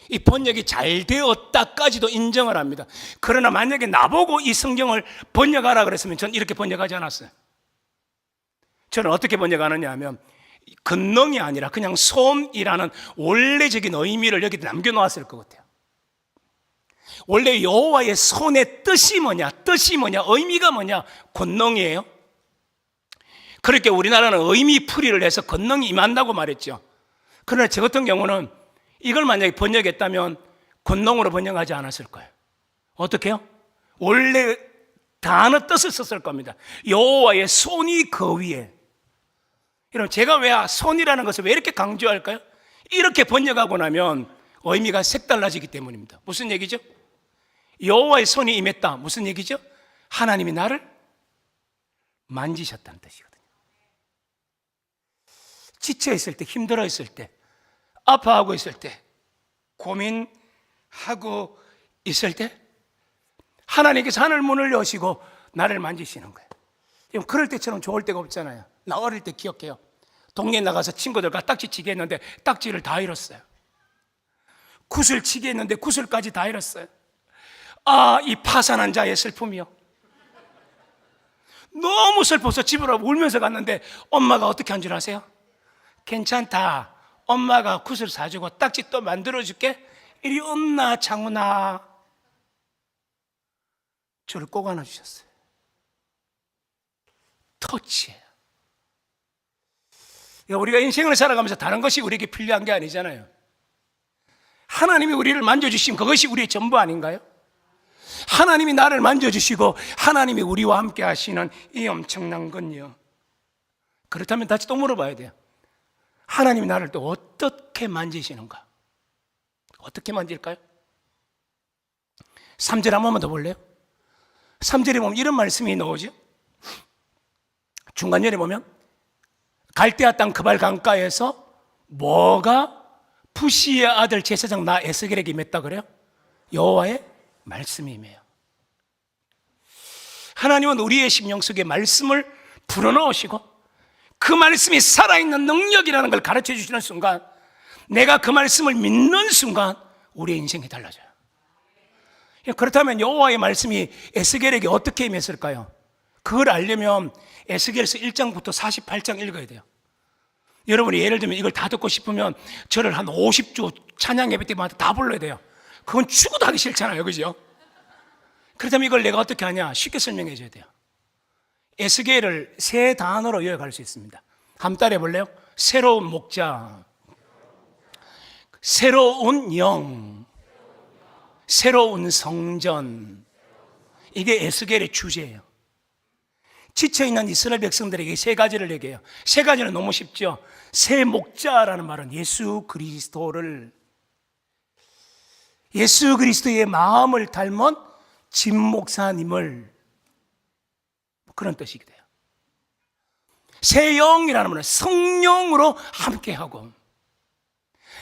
이 번역이 잘 되었다까지도 인정을 합니다. 그러나 만약에 나보고 이 성경을 번역하라 그랬으면 전 이렇게 번역하지 않았어요. 저는 어떻게 번역하느냐 하면 권능이 아니라 그냥 손이라는 원래적인 의미를 여기 남겨놓았을 것 같아요. 원래 여호와의 손의 뜻이 뭐냐? 뜻이 뭐냐? 의미가 뭐냐? 권능이에요. 그렇게 우리나라는 의미풀이를 해서 권능이 임한다고 말했죠. 그러나 저 같은 경우는 이걸 만약에 번역했다면 권능으로 번역하지 않았을 거예요. 어떻게 해요? 원래 단어 뜻을 썼을 겁니다. 여호와의 손이 그 위에. 여러분, 제가 왜 손이라는 것을 왜 이렇게 강조할까요? 이렇게 번역하고 나면 의미가 색달라지기 때문입니다. 무슨 얘기죠? 여호와의 손이 임했다. 무슨 얘기죠? 하나님이 나를 만지셨다는 뜻이거든요. 지쳐 있을 때, 힘들어 있을 때, 아파하고 있을 때, 고민하고 있을 때 하나님께서 하늘 문을 여시고 나를 만지시는 거예요. 그럴 때처럼 좋을 때가 없잖아요. 나 어릴 때 기억해요. 동네에 나가서 친구들과 딱지 치기 했는데 딱지를 다 잃었어요. 굿을 치기 했는데 굿을까지 다 잃었어요. 아, 이 파산한 자의 슬픔이요. 너무 슬퍼서 집으로 울면서 갔는데 엄마가 어떻게 한 줄 아세요? 괜찮다. 엄마가 굿을 사주고 딱지 또 만들어줄게. 이리 온나 장훈아. 저를 꼭 안아주셨어요. 터치예요. 우리가 인생을 살아가면서 다른 것이 우리에게 필요한 게 아니잖아요. 하나님이 우리를 만져주시면 그것이 우리의 전부 아닌가요? 하나님이 나를 만져주시고 하나님이 우리와 함께 하시는 이 엄청난 건요. 그렇다면 다시 또 물어봐야 돼요. 하나님이 나를 또 어떻게 만지시는가? 어떻게 만질까요? 3절 한 번만 더 볼래요? 3절에 보면 이런 말씀이 나오죠. 중간절에 보면 갈대아 땅 그발 강가에서 뭐가 부시의 아들 제사장 나 에스겔에게 임했다 그래요? 여호와의 말씀이 임해요. 하나님은 우리의 심령 속에 말씀을 불어넣으시고 그 말씀이 살아있는 능력이라는 걸 가르쳐 주시는 순간, 내가 그 말씀을 믿는 순간 우리의 인생이 달라져요. 그렇다면 여호와의 말씀이 에스겔에게 어떻게 임했을까요? 그걸 알려면 에스겔서 1장부터 48장 읽어야 돼요. 여러분이 예를 들면 이걸 다 듣고 싶으면 저를 한 50주 찬양 예배 때마다 다 불러야 돼요. 그건 죽어도 하기 싫잖아요, 그죠? 그렇다면 이걸 내가 어떻게 하냐? 쉽게 설명해 줘야 돼요. 에스겔을 세 단어로 요약할 수 있습니다. 한번 따라해 볼래요? 새로운 목자, 새로운 영, 새로운 성전. 이게 에스겔의 주제예요. 지쳐있는 이스라엘 백성들에게 세 가지를 얘기해요. 세 가지는 너무 쉽죠. 새 목자라는 말은 예수 그리스도의 마음을 닮은 진 목사님을, 그런 뜻이 돼요. 새 영이라는 말은 성령으로 함께하고,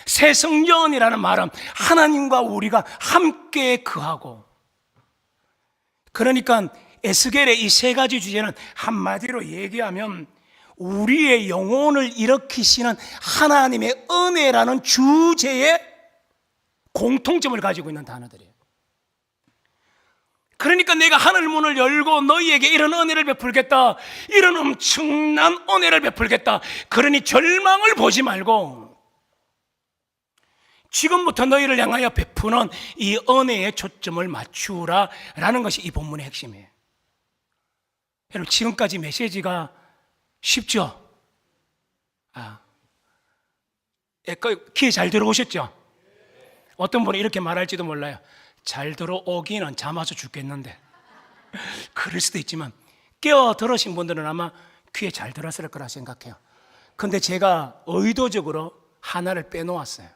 새 성전이라는 말은 하나님과 우리가 함께 거하고. 그러니까 에스겔의 이 세 가지 주제는 한마디로 얘기하면 우리의 영혼을 일으키시는 하나님의 은혜라는 주제에 공통점을 가지고 있는 단어들이에요. 그러니까 내가 하늘 문을 열고 너희에게 이런 은혜를 베풀겠다, 이런 엄청난 은혜를 베풀겠다, 그러니 절망을 보지 말고 지금부터 너희를 향하여 베푸는 이 은혜에 초점을 맞추라 라는 것이 이 본문의 핵심이에요. 여러분, 지금까지 메시지가 쉽죠? 귀에 잘 들어오셨죠? 어떤 분은 이렇게 말할지도 몰라요. 잘 들어오기는 잠아서 죽겠는데. 그럴 수도 있지만 깨어 들으신 분들은 아마 귀에 잘 들었을 거라 생각해요. 근데 제가 의도적으로 하나를 빼놓았어요.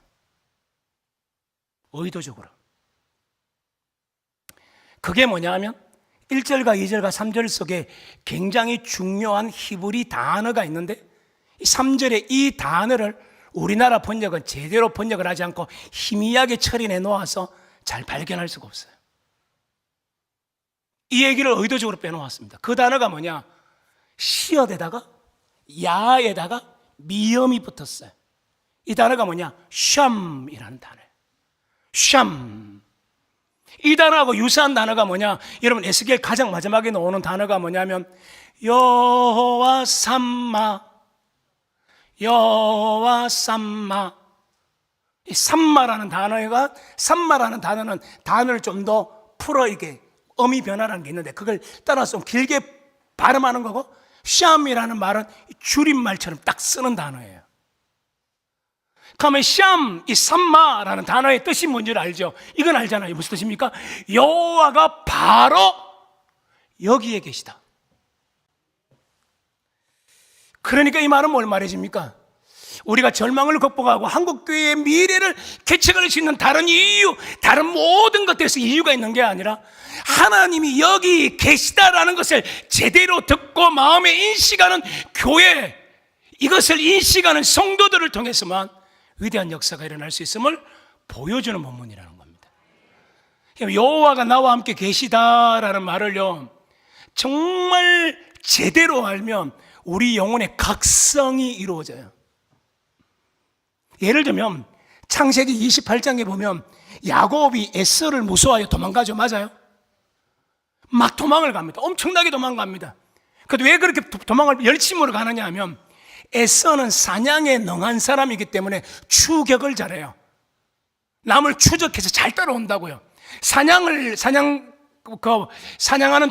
의도적으로. 그게 뭐냐 하면 1절과 2절과 3절 속에 굉장히 중요한 히브리 단어가 있는데, 3절에 이 단어를 우리나라 번역은 제대로 번역을 하지 않고 희미하게 처리해 놓아서 잘 발견할 수가 없어요. 이 얘기를 의도적으로 빼놓았습니다. 그 단어가 뭐냐? 시어에다가 야에다가 미음이 붙었어요. 이 단어가 뭐냐? 샴이라는 단어예요. 샴. 이 단어하고 유사한 단어가 뭐냐? 여러분 에스겔 가장 마지막에 나오는 단어가 뭐냐면 여호와 삼마, 여호와 삼마. 이 삼마라는 단어는 단어를 좀 더 풀어 이게 어미 변화라는 게 있는데 그걸 따라서 좀 길게 발음하는 거고, 샴이라는 말은 줄임말처럼 딱 쓰는 단어예요. 그러면 샴, 이 삼마라는 단어의 뜻이 뭔지를 알죠? 이건 알잖아요. 무슨 뜻입니까? 여호와가 바로 여기에 계시다. 그러니까 이 말은 뭘 말해줍니까? 우리가 절망을 극복하고 한국교회의 미래를 개척할 수 있는 다른 이유, 다른 모든 것들에서 이유가 있는 게 아니라 하나님이 여기 계시다라는 것을 제대로 듣고 마음에 인식하는 교회, 이것을 인식하는 성도들을 통해서만 위대한 역사가 일어날 수 있음을 보여주는 본문이라는 겁니다. 여호와가 나와 함께 계시다라는 말을요, 정말 제대로 알면 우리 영혼의 각성이 이루어져요. 예를 들면 창세기 28장에 보면 야곱이 에서를 무서워하여 도망가죠. 맞아요? 막 도망을 갑니다. 엄청나게 도망갑니다. 그런데 왜 그렇게 도망을 열심으로 가느냐 하면 에서는 사냥에 능한 사람이기 때문에 추격을 잘해요. 남을 추적해서 잘 따라온다고요. 사냥하는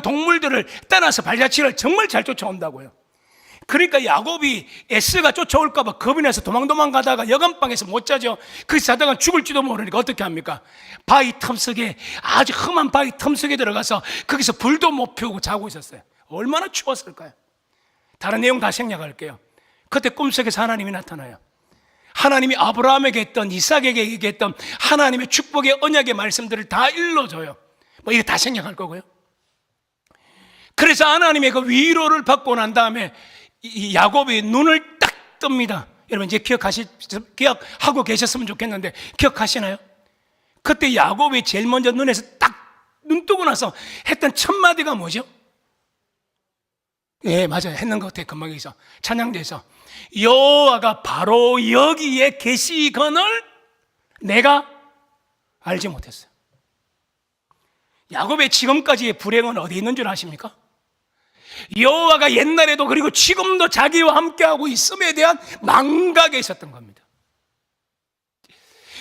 동물들을 따라서 발자취를 정말 잘 쫓아온다고요. 그러니까 야곱이 에스가 쫓아올까봐 겁이 나서 도망 가다가 여간방에서 못 자죠. 거기서 자다가 죽을지도 모르니까 어떻게 합니까? 바위 틈속에, 아주 험한 바위 틈속에 들어가서 거기서 불도 못 피우고 자고 있었어요. 얼마나 추웠을까요? 다른 내용 다 생략할게요. 그때 꿈속에서 하나님이 나타나요. 하나님이 아브라함에게 했던, 이삭에게 얘기했던 하나님의 축복의 언약의 말씀들을 다 일러줘요. 뭐 이거 다 생략할 거고요. 그래서 하나님의 그 위로를 받고 난 다음에 이 야곱이 눈을 딱 뜹니다. 여러분 이제 기억하고 계셨으면 좋겠는데 기억하시나요? 그때 야곱이 제일 먼저 눈에서 딱 눈 뜨고 나서 했던 첫 마디가 뭐죠? 예, 맞아요. 했는 것 같아요. 금방 여기서 찬양대에서 여호와가 바로 여기에 계시거늘 내가 알지 못했어요. 야곱의 지금까지의 불행은 어디 있는 줄 아십니까? 여호와가 옛날에도 그리고 지금도 자기와 함께하고 있음에 대한 망각에 있었던 겁니다.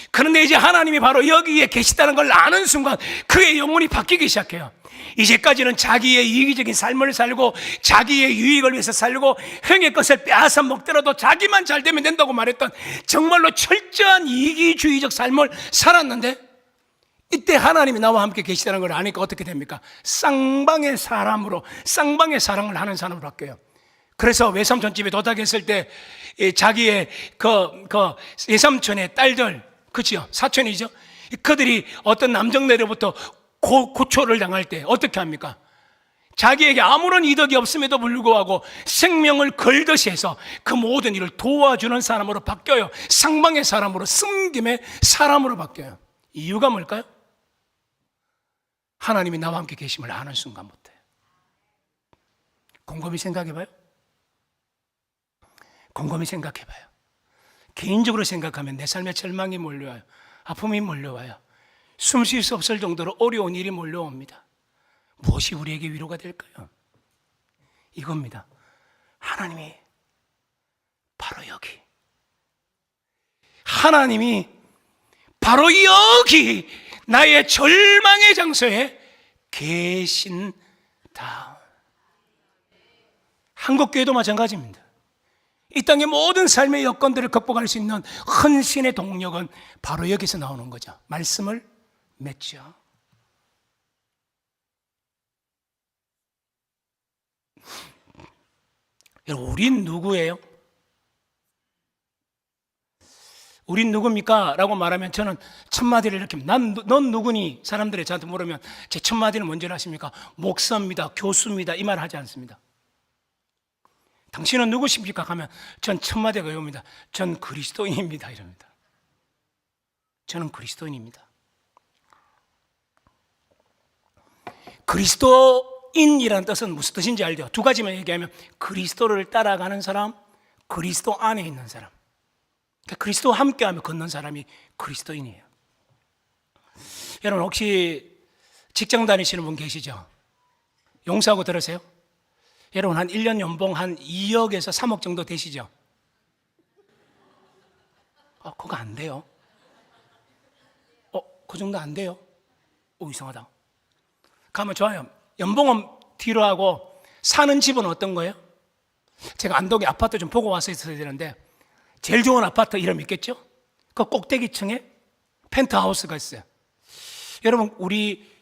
그런데 이제 하나님이 바로 여기에 계시다는 걸 아는 순간 그의 영혼이 바뀌기 시작해요. 이제까지는 자기의 이기적인 삶을 살고 자기의 유익을 위해서 살고 형의 것을 빼앗아 먹더라도 자기만 잘 되면 된다고 말했던 정말로 철저한 이기주의적 삶을 살았는데, 이때 하나님이 나와 함께 계시다는 걸 아니까 어떻게 됩니까? 쌍방의 사람으로, 쌍방의 사랑을 하는 사람으로 바뀌어요. 그래서 외삼촌 집에 도착했을 때 자기의 외삼촌의 딸들, 그치요? 사촌이죠? 그들이 어떤 남정네로부터 고초를 당할 때 어떻게 합니까? 자기에게 아무런 이득이 없음에도 불구하고 생명을 걸듯이 해서 그 모든 일을 도와주는 사람으로 바뀌어요. 쌍방의 사람으로, 섬김의 사람으로 바뀌어요. 이유가 뭘까요? 하나님이 나와 함께 계심을 아는 순간부터예요. 곰곰이 생각해봐요. 곰곰이 생각해봐요. 개인적으로 생각하면 내 삶에 절망이 몰려와요. 아픔이 몰려와요. 숨 쉴 수 없을 정도로 어려운 일이 몰려옵니다. 무엇이 우리에게 위로가 될까요? 이겁니다. 하나님이 바로 여기, 하나님이 바로 여기 나의 절망의 장소에 계신다. 한국교회도 마찬가지입니다. 이 땅의 모든 삶의 여건들을 극복할 수 있는 헌신의 동력은 바로 여기서 나오는 거죠. 말씀을 맺죠. 여러분, 우린 누구예요? 우린 누굽니까? 라고 말하면 저는 첫마디를 이렇게 넌 누구니? 사람들이 저한테 물으면 제 첫마디는 뭔지 아십니까? 목사입니다, 교수입니다, 이 말 하지 않습니다. 당신은 누구십니까? 하면 전 첫마디가 이겁니다. 전 그리스도인입니다, 이럽니다. 저는 그리스도인입니다. 그리스도인이라는 뜻은 무슨 뜻인지 알죠? 두 가지만 얘기하면 그리스도를 따라가는 사람, 그리스도 안에 있는 사람. 그리스도와 함께하며 걷는 사람이 그리스도인이에요. 여러분 혹시 직장 다니시는 분 계시죠? 용서하고 들으세요. 여러분 한 1년 연봉 한 2억에서 3억 정도 되시죠? 그거 안 돼요. 그 정도 안 돼요. 이상하다. 가면 좋아요. 연봉은 뒤로 하고 사는 집은 어떤 거예요? 제가 안동에 아파트 좀 보고 와서 있어야 되는데 제일 좋은 아파트 이름 있겠죠? 그 꼭대기층에 펜트하우스가 있어요. 여러분 우리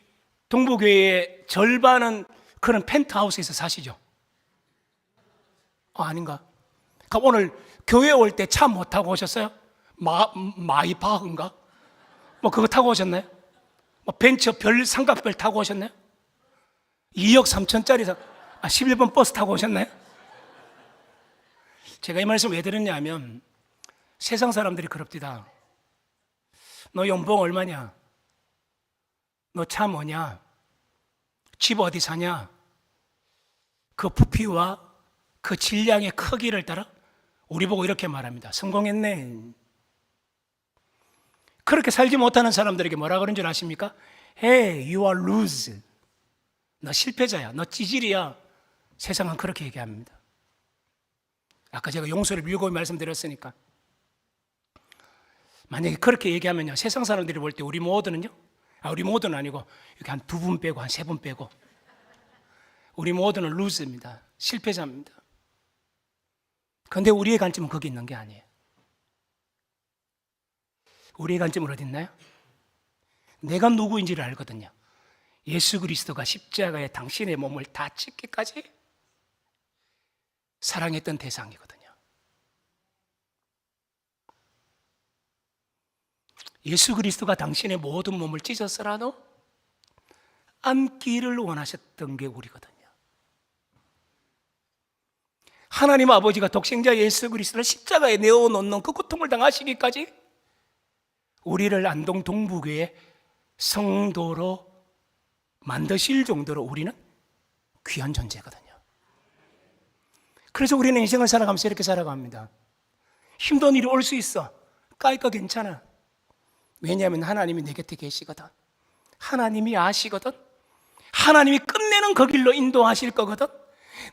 동부교회의 절반은 그런 펜트하우스에서 사시죠? 아닌가? 그럼 오늘 교회 올 때 차 못 타고 오셨어요? 마이바흐인가? 그거 타고 오셨나요? 벤처 별 삼각별 타고 오셨나요? 2억 3천짜리 11번 버스 타고 오셨나요? 제가 이 말씀 왜 드렸냐면 세상 사람들이 그럽디다. 너 연봉 얼마냐? 너 차 뭐냐? 집 어디 사냐? 그 부피와 그 질량의 크기를 따라 우리 보고 이렇게 말합니다. 성공했네. 그렇게 살지 못하는 사람들에게 뭐라 그런 줄 아십니까? Hey, you are lose. 너 실패자야. 너 찌질이야. 세상은 그렇게 얘기합니다. 아까 제가 용서를 밀고 말씀드렸으니까 만약에 그렇게 얘기하면요, 세상 사람들이 볼 때 우리 모두는요, 우리 모두는 아니고 이렇게 한 2분 빼고 한 3분 빼고 우리 모두는 루즈입니다. 실패자입니다. 그런데 우리의 관점은 거기 있는 게 아니에요. 우리의 관점은 어디 있나요? 내가 누구인지를 알거든요. 예수 그리스도가 십자가에 당신의 몸을 다 찢기까지 사랑했던 대상이거든요. 예수 그리스도가 당신의 모든 몸을 찢었으라도 안기를 원하셨던 게 우리거든요. 하나님 아버지가 독생자 예수 그리스도를 십자가에 내어놓는 그 고통을 당하시기까지 우리를 안동 동부교회 성도로 만드실 정도로 우리는 귀한 존재거든요. 그래서 우리는 인생을 살아가면서 이렇게 살아갑니다. 힘든 일이 올 수 있어. 까이까 괜찮아. 왜냐하면 하나님이 내 곁에 계시거든. 하나님이 아시거든. 하나님이 끝내는 그 길로 인도하실 거거든.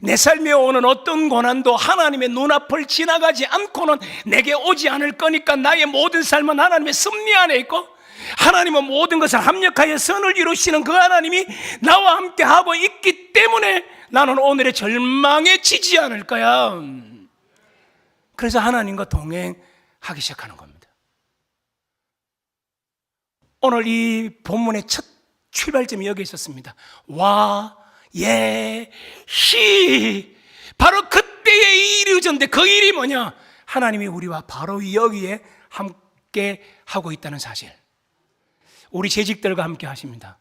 내 삶에 오는 어떤 고난도 하나님의 눈앞을 지나가지 않고는 내게 오지 않을 거니까 나의 모든 삶은 하나님의 섭리 안에 있고 하나님은 모든 것을 합력하여 선을 이루시는 그 하나님이 나와 함께 하고 있기 때문에 나는 오늘의 절망에 지지 않을 거야. 그래서 하나님과 동행하기 시작하는 겁니다. 오늘 이 본문의 첫 출발점이 여기 있었습니다. 와, 예, 히. 바로 그때의 이 일이 있었는데 그 일이 뭐냐? 하나님이 우리와 바로 여기에 함께 하고 있다는 사실. 우리 재직들과 함께 하십니다.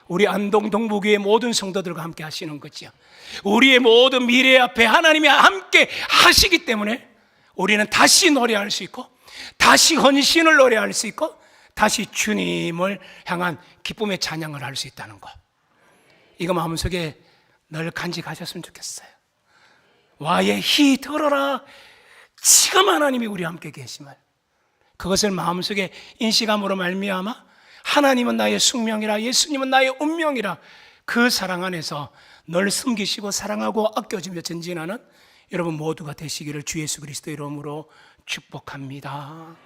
우리 안동 동부교회 모든 성도들과 함께 하시는 거죠. 우리의 모든 미래 앞에 하나님이 함께 하시기 때문에 우리는 다시 노래할 수 있고 다시 헌신을 노래할 수 있고 다시 주님을 향한 기쁨의 찬양을 할 수 있다는 것, 이거 마음속에 늘 간직하셨으면 좋겠어요. 와의 희 들어라. 지금 하나님이 우리와 함께 계심을, 그것을 마음속에 인식함으로 말미암아 하나님은 나의 숙명이라, 예수님은 나의 운명이라, 그 사랑 안에서 늘 숨기시고 사랑하고 아껴주며 전진하는 여러분 모두가 되시기를 주 예수 그리스도의 이름으로 축복합니다.